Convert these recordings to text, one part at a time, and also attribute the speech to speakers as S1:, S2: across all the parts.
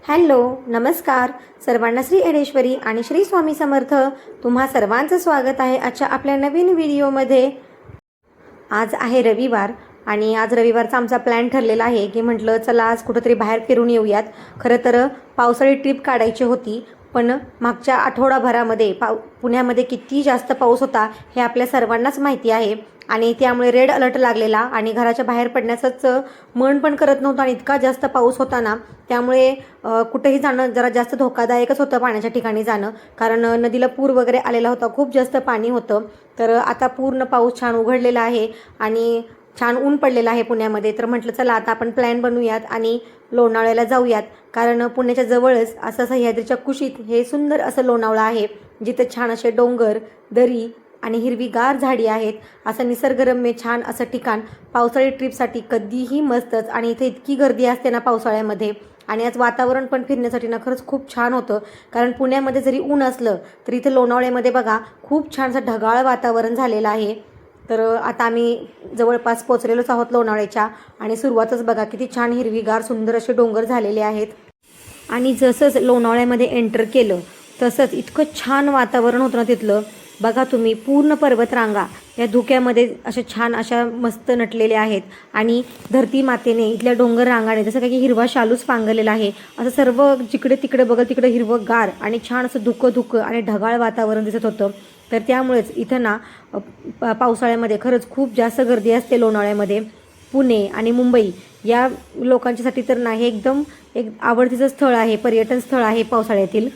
S1: Hello, नमस्कार. सर्वांना श्री एडेश्वरी आणि श्री स्वामी समर्थ. तुम्हा सर्वांचं स्वागत आहे आजच्या आपल्या नवीन व्हिडिओमध्ये. आज आहे रविवार आणि आज रविवारचा आमचा प्लॅन ठरलेला आहे की म्हटलं चला आज कुठंतरी बाहेर फिरून येऊयात. खरं तर पावसाळी ट्रिप काढायची होती, पण मागच्या आठवडाभरामध्ये पुण्यामध्ये किती जास्त पाऊस होता हे आपल्या सर्वांनाच माहिती आहे आणि त्यामुळे रेड अलर्ट लागलेला आणि घराच्या बाहेर पडण्याचंच मन पण करत नव्हतं आणि इतका जास्त पाऊस होता ना, त्यामुळे कुठेही जाणं जरा जास्त धोकादायकच होतं पाण्याच्या ठिकाणी जाणं, कारण नदीला पूर वगैरे आलेला होता, खूप जास्त पाणी होतं. तर आता पूर्ण पाऊस छान उघडलेला आहे आणि छान ऊन पडलेलं आहे पुण्यामध्ये. तर म्हटलं चला आता आपण प्लॅन बनवूयात आणि लोणावळ्याला जाऊयात, कारण पुण्याच्या जवळच असं सह्याद्रीच्या कुशीत हे सुंदर असं लोणावळा आहे, जिथे छान असे डोंगर, दरी आणि हिरवीगार झाडी आहेत. असं निसर्गरम्य छान असं ठिकाण पावसाळी ट्रिपसाठी कधीही मस्तच. आणि इथे इतकी गर्दी असते ना पावसाळ्यामध्ये, आणि आज वातावरण पण फिरण्यासाठी ना खरंच खूप छान होतं, कारण पुण्यामध्ये जरी ऊन असलं तरी इथे लोणावळ्यामध्ये बघा खूप छानसं ढगाळ वातावरण झालेलं आहे. तर आता आम्ही जवळपास पोचलेलोच आहोत लोणावळ्याच्या, आणि सुरुवातच बघा किती छान हिरवीगार सुंदर असे डोंगर झालेले आहेत. आणि जसंच लोणावळ्यामध्ये एंटर केलं तसंच इतकं छान वातावरण होतं ना तिथलं. बघा तुम्ही, पूर्ण पर्वतरांगा या धुक्यामध्ये अशा छान अशा मस्त नटलेल्या आहेत आणि धरती मातेने इथल्या डोंगर रांगाने जसं काही हिरवा शालूच पांगलेला आहे. असं सर्व जिकडे तिकडे बघत तिकडे हिरवंगार आणि छान असं धुकं आणि ढगाळ वातावरण दिसत होतं. तर त्यामुळेच इथं ना पावसाळ्यामध्ये खरंच खूप जास्त गर्दी असते लोणावळ्यामध्ये. पुणे आणि मुंबई या लोकांच्यासाठी तर नाही, एकदम एक आवडतीचं स्थळ आहे, पर्यटन स्थळ आहे पावसाळ्यातील.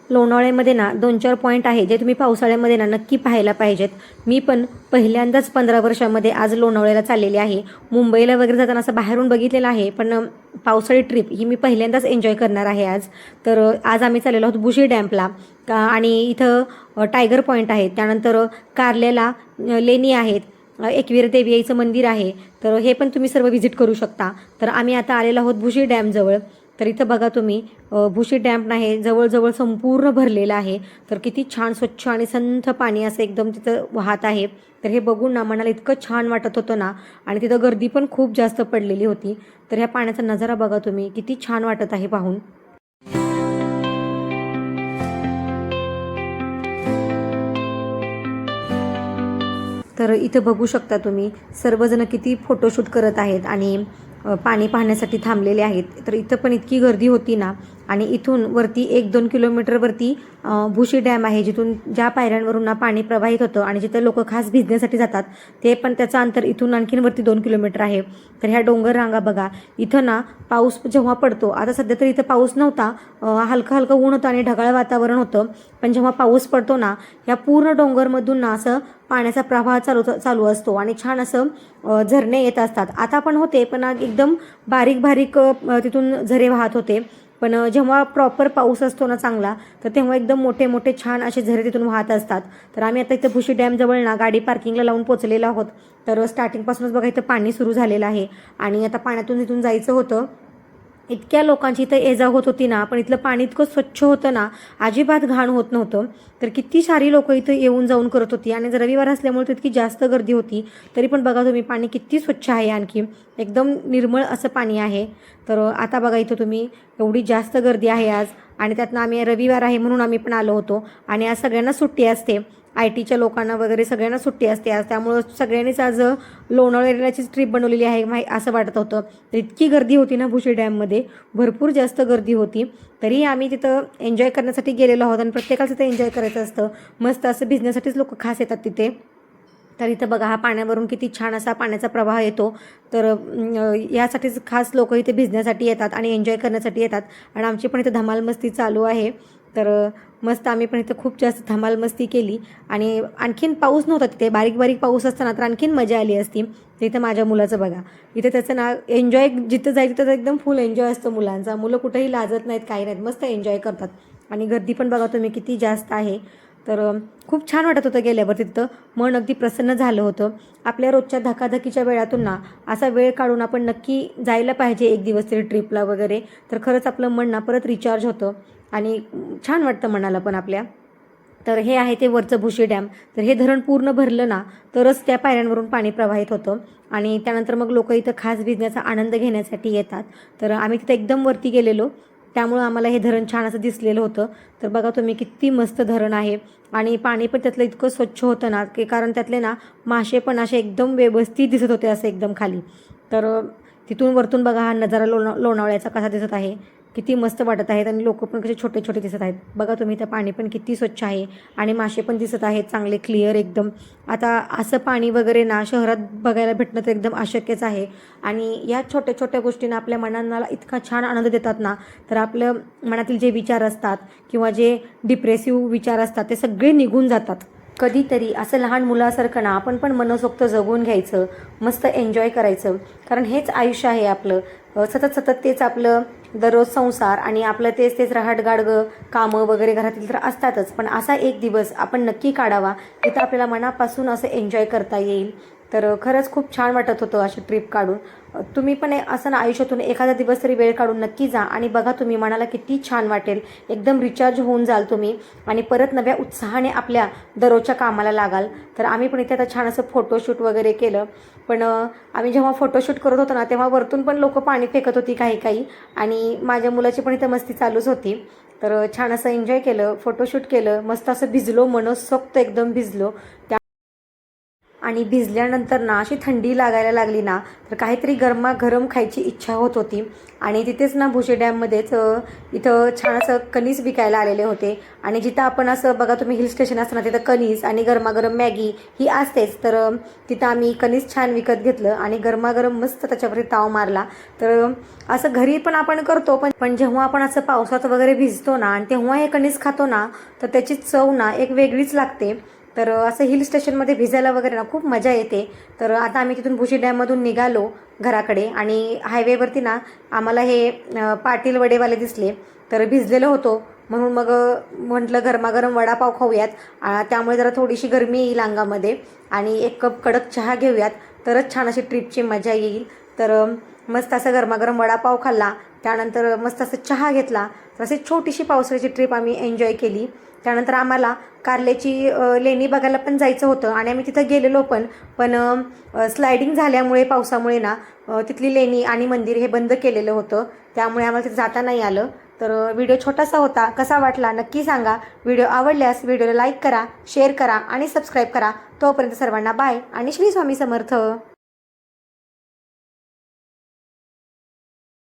S1: लोणावळ्यामध्ये ना 2-4 पॉईंट आहे जे तुम्ही पावसाळ्यामध्ये ना नक्की पाहायला पाहिजेत. मी पण पहिल्यांदाच 15 वर्षामध्ये आज लोणावळ्याला चाललेले आहे. मुंबईला वगैरे जाताना असं बाहेरून बघितलेलं आहे, पण पावसाळी ट्रिप ही मी पहिल्यांदाच एन्जॉय करणार आहे आज. तर आज आम्ही चाललेलो आहोत बुशी डॅम्पला आणि इथं टायगर पॉईंट आहे, त्यानंतर कारल्याला लेणी आहेत, एकवीर देवी आईचं मंदिर आहे. तर हे पण तुम्ही सर्व व्हिजिट करू शकता. तर आम्ही आता आलेलो आहोत भुशी डॅमजवळ. तर इथं बघा तुम्ही, भुशी डॅम आहे जवळजवळ संपूर्ण भरलेलं आहे. तर किती छान स्वच्छ आणि संथ पाणी असं एकदम तिथं वाहत आहे. तर हे बघून ना मनाला इतकं छान वाटत होतं ना, आणि तिथं गर्दी पण खूप जास्त पडलेली होती. तर ह्या पाण्याचा नजारा बघा तुम्ही, किती छान वाटत आहे पाहून. तर इथं बघू शकता तुम्ही, सर्वजण किती फोटोशूट करत आहेत आणि पाणी पाहण्यासाठी थांबलेले आहेत. तर इथं पण इतकी गर्दी होती ना, आणि इथून वरती 1-2 किलोमीटरवरती भुशी डॅम आहे, जिथून ज्या पायऱ्यांवरून ना पाणी प्रवाहित होतं आणि जिथं लोक खास भिजण्यासाठी जातात, ते पण त्याचं अंतर इथून आणखीन वरती 2 किलोमीटर आहे. तर ह्या डोंगर रांगा बघा, इथं ना पाऊस जेव्हा पडतो, आता सध्या तर इथं पाऊस नव्हता, हलकं हलकं ऊन होतं आणि ढगाळ वातावरण होतं, पण जेव्हा पाऊस पडतो ना, ह्या पूर्ण डोंगरमधून ना असं पाण्याचा प्रवाह चालू असतो आणि छान असं झरणे येत असतात. आता पण होते, पण एकदम बारीक बारीक तिथून झरे वाहत होते. पण जेव्हा प्रॉपर पाऊस असतो ना चांगला, तर तेव्हा एकदम मोठे मोठे छान असे झरे तिथून वाहत असतात. तर आम्ही आता इथं भुशी डॅमजवळ ना गाडी पार्किंगला लावून पोचलेलो आहोत. तर स्टार्टिंगपासूनच बघा इथं पाणी सुरू झालेलं आहे आणि आता पाण्यातून तिथून जायचं होतं. इतक्या लोकांची इथं ये जा होत होती ना, पण इथलं पाणी इतकं स्वच्छ होतं ना, अजिबात घाण होत नव्हतं. तर किती सारी लोकं इथं येऊन जाऊन करत होती आणि रविवार असल्यामुळे तितकी जास्त गर्दी होती. तरी पण बघा तुम्ही, पाणी किती स्वच्छ आहे, आणखी एकदम निर्मळ असं पाणी आहे. तर आता बघा इथं तुम्ही, एवढी जास्त गर्दी आहे आज, आणि त्यातनं आम्ही रविवार आहे म्हणून आम्ही पण आलो होतो. आणि आज सगळ्यांना सुट्टी असते, IT च्या लोकांना वगैरे सगळ्यांना सुट्टी असते आज, त्यामुळं सगळ्यांनीच आज लोणावळ्याचीच ट्रिप बनवलेली आहे असं वाटत होतं. तर इतकी गर्दी होती ना भुशी डॅममध्ये, भरपूर जास्त गर्दी होती. तरी आम्ही तिथं एन्जॉय करण्यासाठी गेलेलो आहोत, आणि प्रत्येकाला तिथं एन्जॉय करायचं असतं. मस्त असं भिजण्यासाठीच लोक खास येतात तिथे. तर इथं बघा, हा पाण्यावरून किती छान असा पाण्याचा प्रवाह येतो. तर यासाठीच खास लोक इथे भिजण्यासाठी येतात आणि एन्जॉय करण्यासाठी येतात. आणि आमची पण इथं धमाल मस्ती चालू आहे. तर मस्त आम्ही पण इथं खूप जास्त धमाल मस्ती केली. आणि आणखीन पाऊस नव्हता तिथे, बारीक बारीक पाऊस असताना तर आणखीन मजा आली असती. तर इथं माझ्या मुलाचं बघा, इथे त्याचं ना एन्जॉय, जिथं जाईल तिथं एकदम फुल एन्जॉय असतं मुलांचा. मुलं कुठेही लाजत नाहीत, काही नाहीत, मस्त एन्जॉय करतात. आणि गर्दी पण बघा तुम्ही किती जास्त आहे. तर खूप छान वाटत होतं गेल्यावर तिथं, मन अगदी प्रसन्न झालं होतं. आपल्या रोजच्या धकाधकीच्या वेळातून ना असा वेळ काढून आपण नक्की जायला पाहिजे एक दिवस तरी ट्रिपला वगैरे. तर खरंच आपलं मन ना परत रिचार्ज होतं आणि छान वाटतं मनाला पण आपल्या. तर हे आहे ते वरचं भुशी डॅम. तर हे धरण पूर्ण भरलं ना तरच त्या पायऱ्यांवरून पाणी प्रवाहित होतं, आणि त्यानंतर मग लोक इथं खास भिजण्याचा आनंद घेण्यासाठी येतात. तर आम्ही तिथं एकदम वरती गेलेलो, त्यामुळं आम्हाला हे धरण छान असं दिसलेलं होतं. तर बघा तुम्ही किती मस्त धरण आहे आणि पाणी पण त्यातलं इतकं स्वच्छ होतं ना की कारण त्यातले ना मासे पण असे एकदम व्यवस्थित दिसत होते असं एकदम खाली. तर तिथून वरतून बघा हा नजारा लोणावळ्याचा कसा दिसत आहे, किती मस्त वाटत आहेत आणि लोक पण कसे छोटे छोटे दिसत आहेत. बघा तुम्ही त्या पाणी पण किती स्वच्छ आहे आणि मासे पण दिसत आहेत चांगले क्लिअर एकदम. आता असं पाणी वगैरे ना शहरात बघायला भेटणं तर एकदम अशक्यच आहे आणि या छोट्या छोट्या गोष्टींना आपल्या मनाला इतका छान आनंद देतात ना. तर आपलं मनातील जे विचार असतात किंवा जे डिप्रेसिव्ह विचार असतात ते सगळे निघून जातात. कधीतरी असं लहान मुलासारखं ना आपण पण मनसोक्त जगून घ्यायचं, मस्त एन्जॉय करायचं. कारण हेच आयुष्य आहे आपलं. सतत सतत तेच आपलं दररोज संसार आणि आपलं तेच तेच रहाटगाडगं कामं वगैरे घरातील तर असतातच. पण असा एक दिवस आपण नक्की काढावा जिथं आपल्याला मनापासून असं एन्जॉय करता येईल. तर खरंच खूप छान वाटत होतं अशी ट्रिप काढून. तुम्ही पण असं ना आयुष्यातून एखादा दिवस तरी वेळ काढून नक्की जा आणि बघा तुम्ही मनाला किती छान वाटेल. एकदम रिचार्ज होऊन जाल तुम्ही आणि परत नव्या उत्साहाने आपल्या दररोजच्या कामाला लागाल. तर आम्ही पण इथे आता छान असं फोटोशूट वगैरे केलं. पण आम्ही जेव्हा फोटोशूट करत होतो ना तेव्हा वरतून पण लोक पाणी फेकत होती काही काही आणि माझ्या मुलाची पण इथं मस्ती चालूच होती. तर छान असं एन्जॉय केलं, फोटोशूट केलं, मस्त असं भिजलो, मनसोक्त एकदम भिजलो. आणि भिजल्यानंतर ना अशी थंडी लागायला लागली ना तर काहीतरी गरमागरम खायची इच्छा होत होती. आणि तिथेच ना भुसे डॅममध्येच इथं छान असं कणीस विकायला आलेले होते आणि जिथं आपण असं बघा तुम्ही हिल स्टेशन असताना तिथं कणीस आणि गरमागरम मॅगी ही असतेच. तर तिथं आम्ही कणीस छान विकत घेतलं आणि गरमागरम मस्त त्याच्यावरती ताव मारला. तर असं घरी पण आपण करतो पण जेव्हा आपण असं पावसात वगैरे भिजतो ना आणि तेव्हा हे कणीस खातो ना तर त्याची चव ना एक वेगळीच लागते. तर असं हिल स्टेशनमध्ये भिजायला वगैरे ना खूप मजा येते. तर आता आम्ही तिथून भुशी डॅममधून निघालो घराकडे आणि हायवेवरती ना आम्हाला हे पाटील वडेवाले दिसले. तर भिजलेलो होतो म्हणून मग म्हटलं गरमागरम वडापाव खाऊयात. त्यामुळे जरा थोडीशी गरमी येईल अंगामध्ये आणि एक कप कडक चहा घेऊयात तरच छान अशी ट्रिपची मजा येईल. तर मस्त असं गरमागरम वडापाव खाल्ला, त्यानंतर मस्त असं चहा घेतला. तर अशी छोटीशी पावसाळ्याची ट्रिप आम्ही एन्जॉय केली. त्यानंतर आम्हाला कार्ल्याची लेणी बघायला पण जायचं होतं आणि आम्ही तिथं गेलेलो पण स्लायडिंग झाल्यामुळे पावसामुळे ना तिथली लेणी आणि मंदिर हे बंद केलेलं होतं. त्यामुळे आम्हाला तिथं जाता नाही आलं. तर व्हिडिओ छोटासा होता, कसा वाटला नक्की सांगा. व्हिडिओ आवडल्यास व्हिडिओला लाईक करा, शेअर करा आणि सबस्क्राईब करा. तोपर्यंत सर्वांना बाय आणि श्री स्वामी समर्थ.